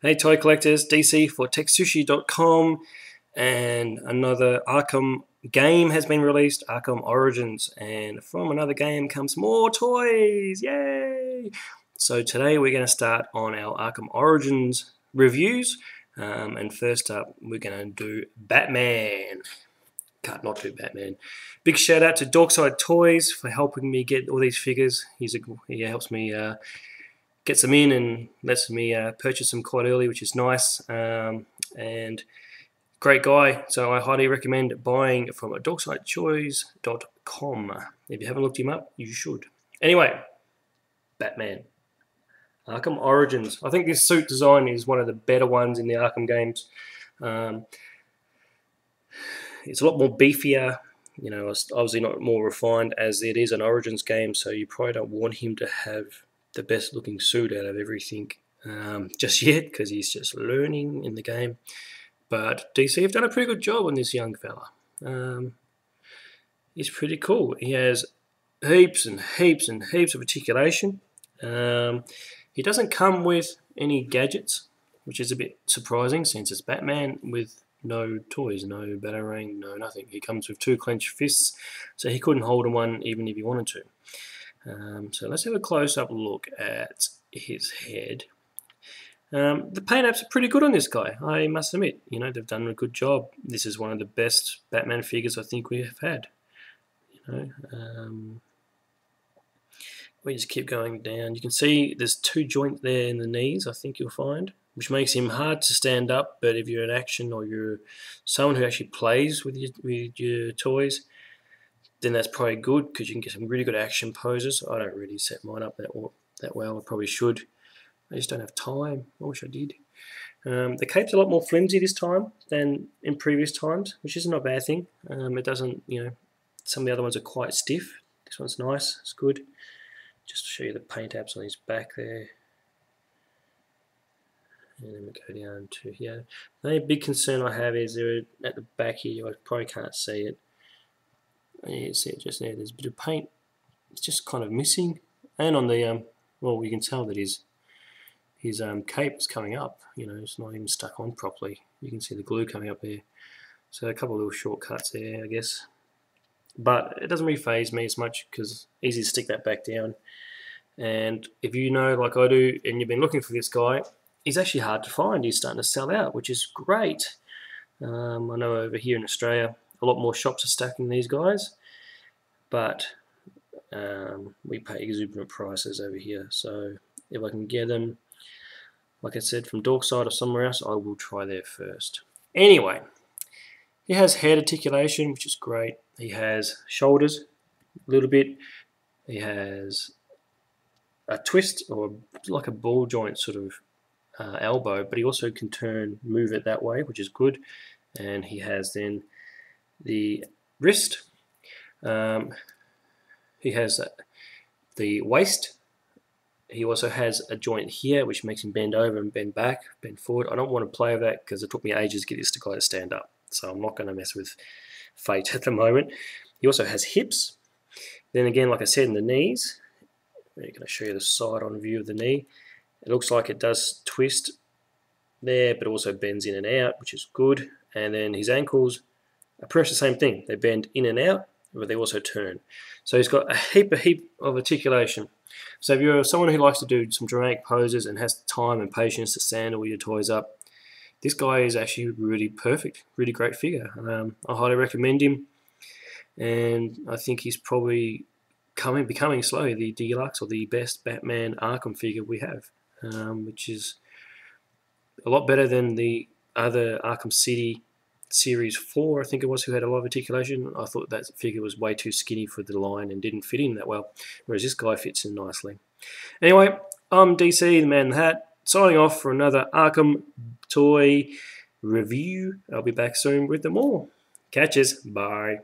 Hey toy collectors, DC for TekSushi.com, and another Arkham game has been released, Arkham Origins, and from another game comes more toys, yay! So today we're going to start on our Arkham Origins reviews, and first up we're going to do Batman. Can't not do Batman. Big shout out to Dorkside Toys for helping me get all these figures. He helps me gets them in and lets me purchase them quite early, which is nice. And great guy, so I highly recommend buying from dorksidechoice.com. If you haven't looked him up, you should. Anyway, Batman. Arkham Origins. I think this suit design is one of the better ones in the Arkham games. It's a lot more beefier. You know, it's obviously not more refined as it is an Origins game, so you probably don't want him to have the best looking suit out of everything just yet, because he's just learning in the game. But DC have done a pretty good job on this young fella. He's pretty cool. He has heaps and heaps and heaps of articulation. He doesn't come with any gadgets, which is a bit surprising since it's Batman with no toys, no batarang, no nothing. He comes with two clenched fists, so he couldn't hold one even if he wanted to. So let's have a close-up look at his head. The paint apps are pretty good on this guy, I must admit. You know, they've done a good job. This is one of the best Batman figures I think we have had. You know, we just keep going down. You can see there's two joints there in the knees, I think you'll find, which makes him hard to stand up. But if you're in action or you're someone who actually plays with your toys, then that's probably good, because you can get some really good action poses. I don't really set mine up that well. I probably should. I just don't have time. I wish I did. The cape's a lot more flimsy this time than in previous times, which isn't a bad thing. It doesn't, you know, some of the other ones are quite stiff. This one's nice. It's good. Just to show you the paint apps on his back there. And then we go down to here. The only big concern I have is there at the back here. I probably can't see it. You see it just there. There's a bit of paint. It's just kind of missing. And on the well, you can tell that his cape is coming up. You know, it's not even stuck on properly. You can see the glue coming up there. So a couple of little shortcuts there, I guess. But it doesn't really faze me as much, because easy to stick that back down. And if you know, like I do, and you've been looking for this guy, he's actually hard to find. He's starting to sell out, which is great. I know over here in Australia, a lot more shops are stacking these guys, but we pay exuberant prices over here. So if I can get them, like I said, from Dorkside or somewhere else, I will try there first. Anyway, he has head articulation, which is great. He has shoulders a little bit. He has a twist, or like a ball joint sort of elbow, but he also can move it that way, which is good. And he has then the wrist. He has the waist. He also has a joint here, which makes him bend over and bend back, bend forward. I don't want to play with that, because it took me ages to get this guy to stand up, so I'm not going to mess with fate at the moment. He also has hips. Then again, like I said, in the knees, I'm going to show you the side-on view of the knee. It looks like it does twist there, but also bends in and out, which is good. And then his ankles are pretty much the same thing. They bend in and out, but they also turn. So he's got a heap of articulation. So if you're someone who likes to do some dramatic poses and has time and patience to stand all your toys up, this guy is actually really perfect, really great figure. I highly recommend him, and I think he's probably becoming slowly the deluxe or the best Batman Arkham figure we have, which is a lot better than the other Arkham City Series 4, I think it was, who had a lot of articulation. I thought that figure was way too skinny for the line and didn't fit in that well, whereas this guy fits in nicely. Anyway, I'm DC, the man in the hat, signing off for another Arkham toy review. I'll be back soon with them all. Catches. Bye.